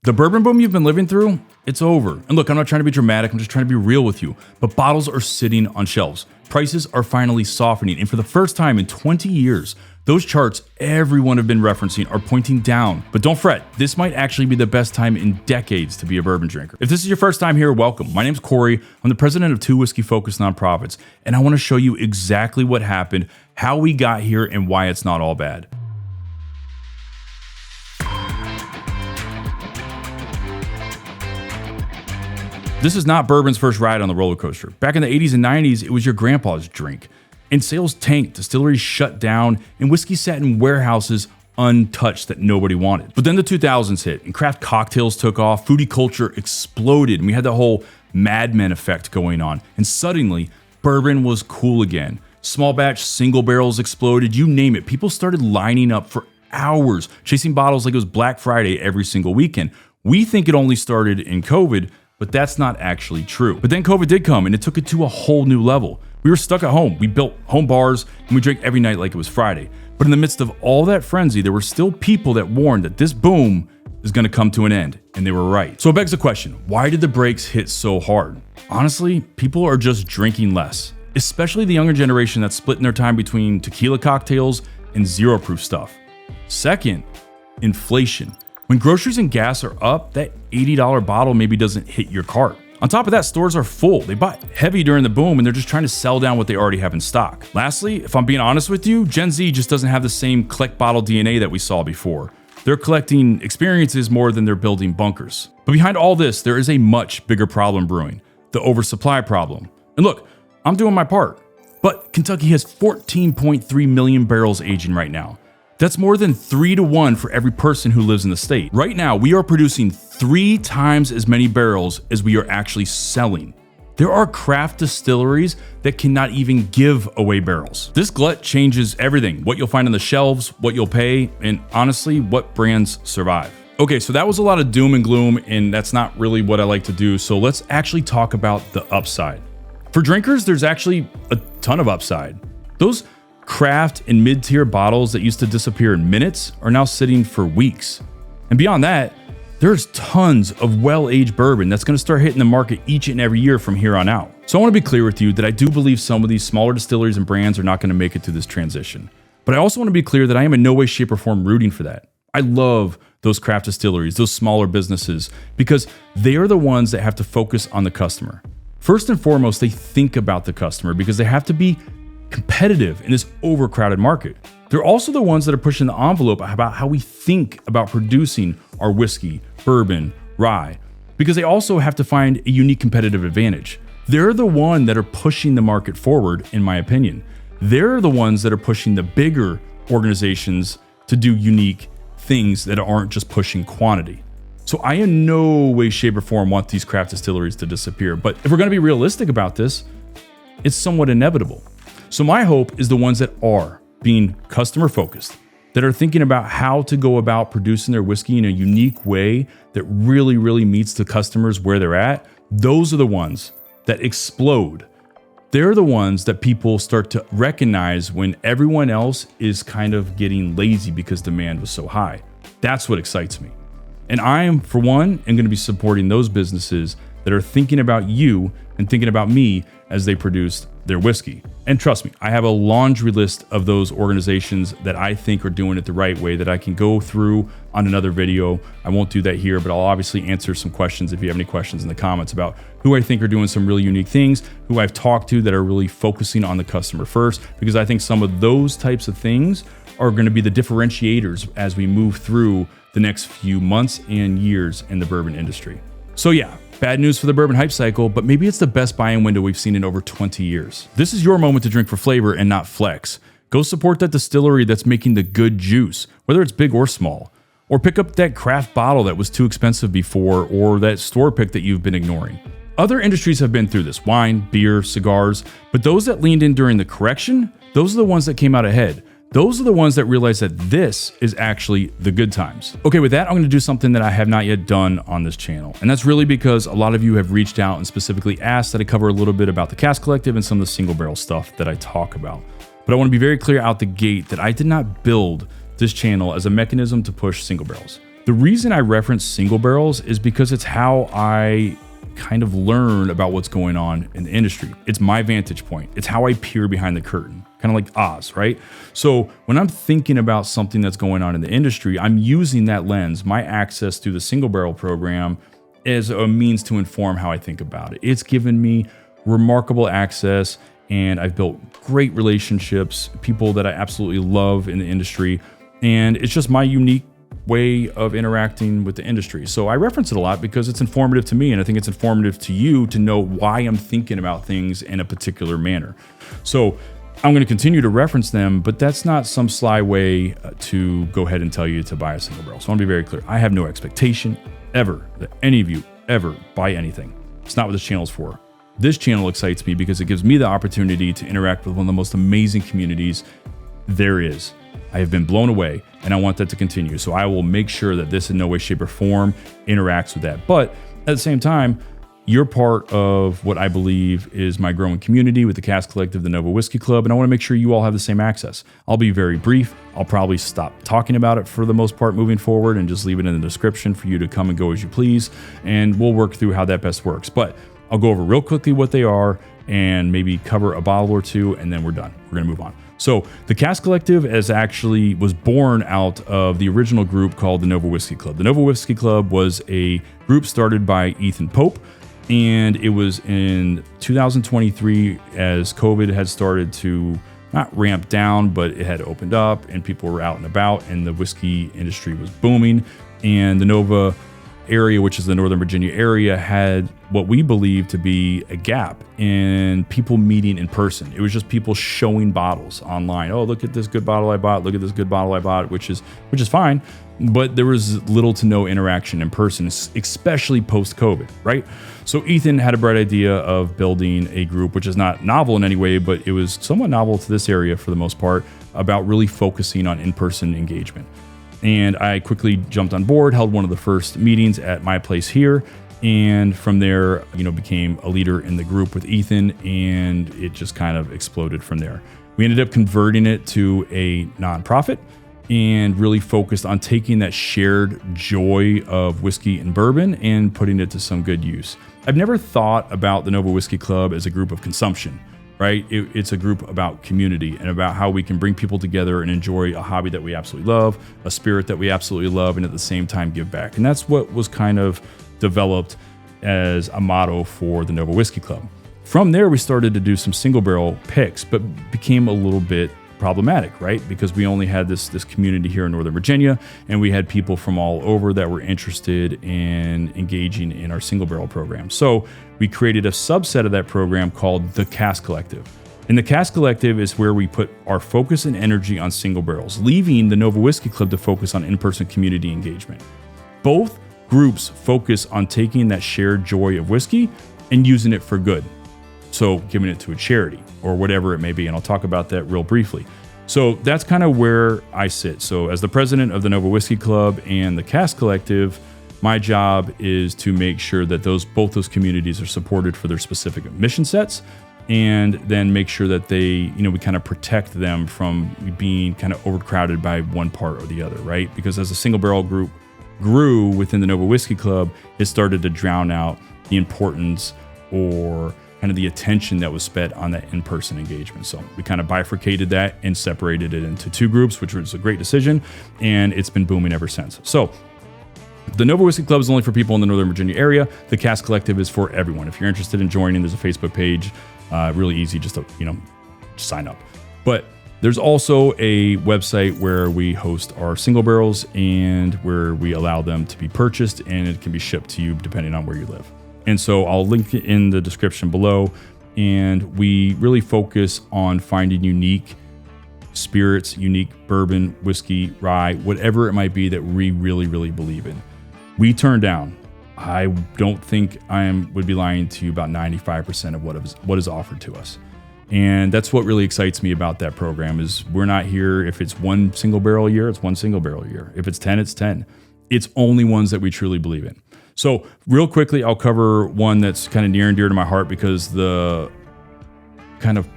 The bourbon boom you've been living through, it's over. And look, I'm not trying to be dramatic, I'm just trying to be real with you. But bottles are sitting on shelves. Prices are finally softening, and for the first time in 20 years, those charts everyone have been referencing are pointing down. But don't fret, this might actually be the best time in decades to be a bourbon drinker. If this is your first time here, welcome. My name's Corey. I'm the president of two whiskey-focused nonprofits, and I want to show you exactly what happened, how we got here, and why it's not all bad. This is not bourbon's first ride on the roller coaster. Back in the 80s and 90s, it was your grandpa's drink. And sales tanked, distilleries shut down, and whiskey sat in warehouses untouched that nobody wanted. But then the 2000s hit, and craft cocktails took off, foodie culture exploded, and we had the whole Mad Men effect going on. And suddenly, bourbon was cool again. Small batch single barrels exploded, you name it. People started lining up for hours, chasing bottles like it was Black Friday every single weekend. We think it only started in COVID, but that's not actually true. But then COVID did come, and it took it to a whole new level. We were stuck at home. We built home bars, and we drank every night like it was Friday. But in the midst of all that frenzy, there were still people that warned that this boom is gonna come to an end, and they were right. So it begs the question, why did the brakes hit so hard? Honestly, people are just drinking less, especially the younger generation that's splitting their time between tequila cocktails and zero proof stuff. Second, inflation. When groceries and gas are up, that $80 bottle maybe doesn't hit your cart. On top of that, stores are full. They bought heavy during the boom and they're just trying to sell down what they already have in stock. Lastly, if I'm being honest with you, Gen Z just doesn't have the same collect bottle DNA that we saw before. They're collecting experiences more than they're building bunkers. But behind all this, there is a much bigger problem brewing, the oversupply problem. And look, I'm doing my part, but Kentucky has 14.3 million barrels aging right now. That's more than 3 to 1 for every person who lives in the state. Right now, we are producing 3 times as many barrels as we are actually selling. There are craft distilleries that cannot even give away barrels. This glut changes everything, what you'll find on the shelves, what you'll pay, and honestly, what brands survive. Okay, so that was a lot of doom and gloom, and that's not really what I like to do, so let's actually talk about the upside. For drinkers, there's actually a ton of upside. Those craft and mid-tier bottles that used to disappear in minutes are now sitting for weeks. And beyond that, there's tons of well-aged bourbon that's going to start hitting the market each and every year from here on out. So I want to be clear with you that I do believe some of these smaller distilleries and brands are not going to make it through this transition. But I also want to be clear that I am in no way, shape, or form rooting for that. I love those craft distilleries, those smaller businesses, because they are the ones that have to focus on the customer. First and foremost, they think about the customer because they have to be competitive in this overcrowded market. They're also the ones that are pushing the envelope about how we think about producing our whiskey, bourbon, rye, because they also have to find a unique competitive advantage. They're the one that are pushing the market forward, in my opinion. They're the ones that are pushing the bigger organizations to do unique things that aren't just pushing quantity. So I in no way, shape, or form want these craft distilleries to disappear. But if we're going to be realistic about this, it's somewhat inevitable. So my hope is the ones that are being customer focused, that are thinking about how to go about producing their whiskey in a unique way that really, really meets the customers where they're at. Those are the ones that explode. They're the ones that people start to recognize when everyone else is kind of getting lazy because demand was so high. That's what excites me. And I am, for one, am going to be supporting those businesses that are thinking about you and thinking about me as they produce their whiskey. And trust me, I have a laundry list of those organizations that I think are doing it the right way that I can go through on another video. I won't do that here, but I'll obviously answer some questions if you have any questions in the comments about who I think are doing some really unique things, who I've talked to that are really focusing on the customer first, because I think some of those types of things are going to be the differentiators as we move through the next few months and years in the bourbon industry. So yeah, bad news for the bourbon hype cycle, but maybe it's the best buying window we've seen in over 20 years. This is your moment to drink for flavor and not flex. Go support that distillery that's making the good juice, whether it's big or small. Or pick up that craft bottle that was too expensive before, or that store pick that you've been ignoring. Other industries have been through this, wine, beer, cigars, but those that leaned in during the correction, those are the ones that came out ahead. Those are the ones that realize that this is actually the good times. Okay, with that, I'm gonna do something that I have not yet done on this channel. And that's really because a lot of you have reached out and specifically asked that I cover a little bit about the Cask Collective and some of the single barrel stuff that I talk about. But I wanna be very clear out the gate that I did not build this channel as a mechanism to push single barrels. The reason I reference single barrels is because it's how I kind of learn about what's going on in the industry. It's my vantage point. It's how I peer behind the curtain, kind of like Oz, right? So when I'm thinking about something that's going on in the industry, I'm using that lens, my access through the single barrel program, as a means to inform how I think about it. It's given me remarkable access, and I've built great relationships, people that I absolutely love in the industry, and it's just my unique way of interacting with the industry. So I reference it a lot because it's informative to me, and I think it's informative to you to know why I'm thinking about things in a particular manner. So I'm going to continue to reference them, but that's not some sly way to go ahead and tell you to buy a single barrel. So I want to be very clear. I have no expectation ever that any of you ever buy anything. It's not what this channel is for. This channel excites me because it gives me the opportunity to interact with one of the most amazing communities there is. I have been blown away, and I want that to continue. So I will make sure that this in no way, shape, or form interacts with that. But at the same time, you're part of what I believe is my growing community with the Cask Collective, the Nova Whiskey Club, and I want to make sure you all have the same access. I'll be very brief. I'll probably stop talking about it for the most part moving forward and just leave it in the description for you to come and go as you please, and we'll work through how that best works. But I'll go over real quickly what they are and maybe cover a bottle or two, and then we're done. We're going to move on. So the Cask Collective was born out of the original group called the Nova Whiskey Club. The Nova Whiskey Club was a group started by Ethan Pope, and it was in 2023 as COVID had started to not ramp down, but it had opened up and people were out and about, and the whiskey industry was booming. And the Nova area, which is the Northern Virginia area, had what we believe to be a gap in people meeting in person. It was just people showing bottles online. Oh, look at this good bottle I bought. Look at this good bottle I bought, which is fine. But there was little to no interaction in person, especially post-COVID, right? So Ethan had a bright idea of building a group, which is not novel in any way, but it was somewhat novel to this area for the most part, about really focusing on in-person engagement. And I quickly jumped on board, held one of the first meetings at my place here. And from there, became a leader in the group with Ethan, and it just kind of exploded from there. We ended up converting it to a nonprofit and really focused on taking that shared joy of whiskey and bourbon and putting it to some good use. I've never thought about the Nova Whiskey Club as a group of consumption, right? It's a group about community and about how we can bring people together and enjoy a hobby that we absolutely love, a spirit that we absolutely love, and at the same time give back. And that's what was kind of developed as a motto for the Nova Whiskey Club. From there, we started to do some single barrel picks, but became a little bit problematic, right? Because we only had this community here in Northern Virginia, and we had people from all over that were interested in engaging in our single barrel program. So we created a subset of that program called the Cask Collective. And the Cask Collective is where we put our focus and energy on single barrels, leaving the Nova Whiskey Club to focus on in-person community engagement. Both groups focus on taking that shared joy of whiskey and using it for good. So giving it to a charity or whatever it may be. And I'll talk about that real briefly. So that's kind of where I sit. So as the president of the Nova Whiskey Club and the Cask Collective, my job is to make sure that both those communities are supported for their specific mission sets, and then make sure that we kind of protect them from being kind of overcrowded by one part or the other, right? Because as a single barrel group grew within the Nova Whiskey Club, it started to drown out the importance or kind of the attention that was spent on that in-person engagement. So we kind of bifurcated that and separated it into two groups, which was a great decision, and it's been booming ever since. So the Nova Whiskey Club is only for people in the Northern Virginia area. The Cask Collective is for everyone. If you're interested in joining, there's a Facebook page. Really easy, just to sign up. But there's also a website where we host our single barrels and where we allow them to be purchased, and it can be shipped to you depending on where you live. And so I'll link it in the description below. And we really focus on finding unique spirits, unique bourbon, whiskey, rye, whatever it might be that we really, really believe in. We turn down, I don't think would be lying to you, about 95% of what is offered to us. And that's what really excites me about that program is we're not here, if it's one single barrel a year, it's one single barrel a year. If it's 10, it's 10. It's only ones that we truly believe in. So real quickly, I'll cover one that's kind of near and dear to my heart because the kind of,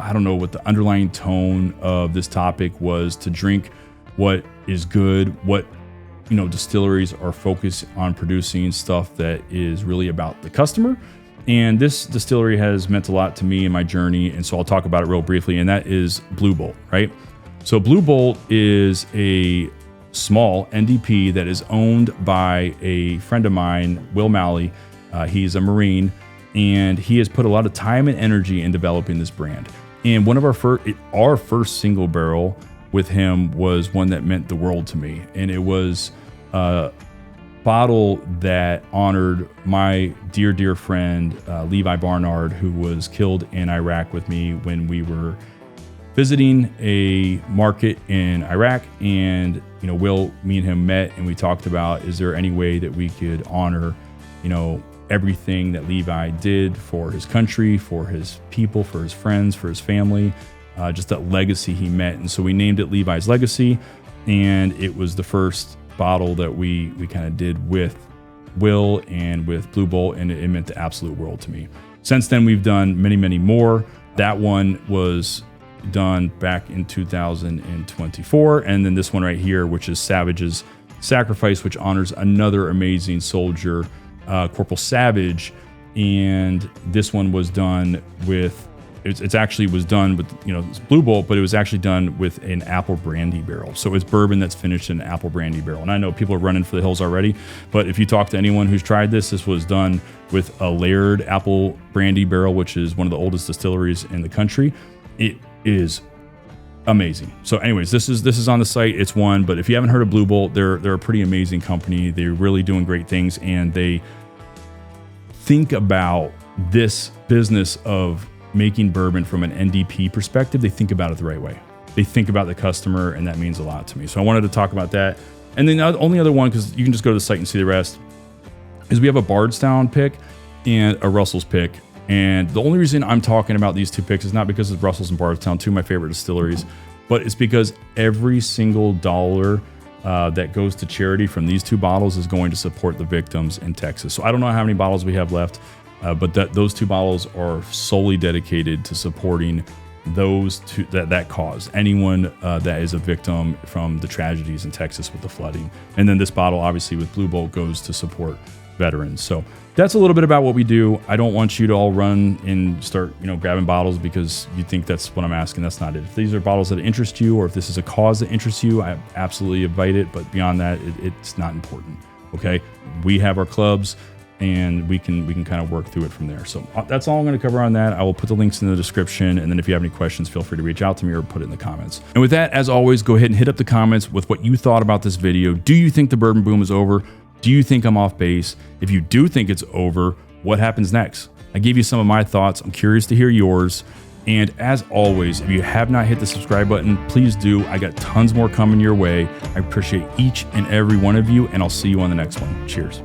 I don't know what the underlying tone of this topic was, to drink what is good, what distilleries are focused on producing stuff that is really about the customer. And this distillery has meant a lot to me in my journey. And so I'll talk about it real briefly. And that is Blue Bolt, right? So Blue Bolt is a small NDP that is owned by a friend of mine, Will Malley. He's a Marine, and he has put a lot of time and energy in developing this brand. And one of our first single barrel with him was one that meant the world to me. And it was a bottle that honored my dear, dear friend, Levi Barnard, who was killed in Iraq with me when we were visiting a market in Iraq. And, Will, me and him met, and we talked about, is there any way that we could honor, everything that Levi did for his country, for his people, for his friends, for his family, just that legacy he met. And so we named it Levi's Legacy, and it was the first bottle that we kind of did with Will and with Blue Bolt, and it meant the absolute world to me. Since then, we've done many, many more. That one was done back in 2024, and then this one right here, which is Savage's Sacrifice, which honors another amazing soldier, Corporal Savage. And this one was done with, it's actually was done with, it's Blue Bolt, but it was actually done with an apple brandy barrel. So it's bourbon that's finished in an apple brandy barrel. And I know people are running for the hills already, but if you talk to anyone who's tried this was done with a layered apple brandy barrel, which is one of the oldest distilleries in the country. It is amazing. So anyways, this is on the site. It's one, but if you haven't heard of Blue Bolt, they're a pretty amazing company. They're really doing great things, and they think about this business of making bourbon from an NDP perspective. They think about it the right way. They think about the customer, and that means a lot to me. So I wanted to talk about that. And then the only other one, because you can just go to the site and see the rest, is we have a Bardstown pick and a Russell's pick. And the only reason I'm talking about these two picks is not because of Russell's and Bardstown, two of my favorite distilleries, but it's because every single dollar that goes to charity from these two bottles is going to support the victims in Texas. So I don't know how many bottles we have left, but those two bottles are solely dedicated to supporting those two, that cause, anyone that is a victim from the tragedies in Texas with the flooding. And then this bottle, obviously with Blue Bolt, goes to support veterans. So that's a little bit about what we do. I don't want you to all run and start, grabbing bottles because you think that's what I'm asking. That's not it. If these are bottles that interest you, or if this is a cause that interests you, I absolutely invite it. But beyond that, it's not important. Okay. We have our clubs, and we can kind of work through it from there. So that's all I'm going to cover on that. I will put the links in the description. And then if you have any questions, feel free to reach out to me or put it in the comments. And with that, as always, go ahead and hit up the comments with what you thought about this video. Do you think the bourbon boom is over? Do you think I'm off base? If you do think it's over, what happens next? I gave you some of my thoughts. I'm curious to hear yours. And as always, if you have not hit the subscribe button, please do. I got tons more coming your way. I appreciate each and every one of you, and I'll see you on the next one. Cheers.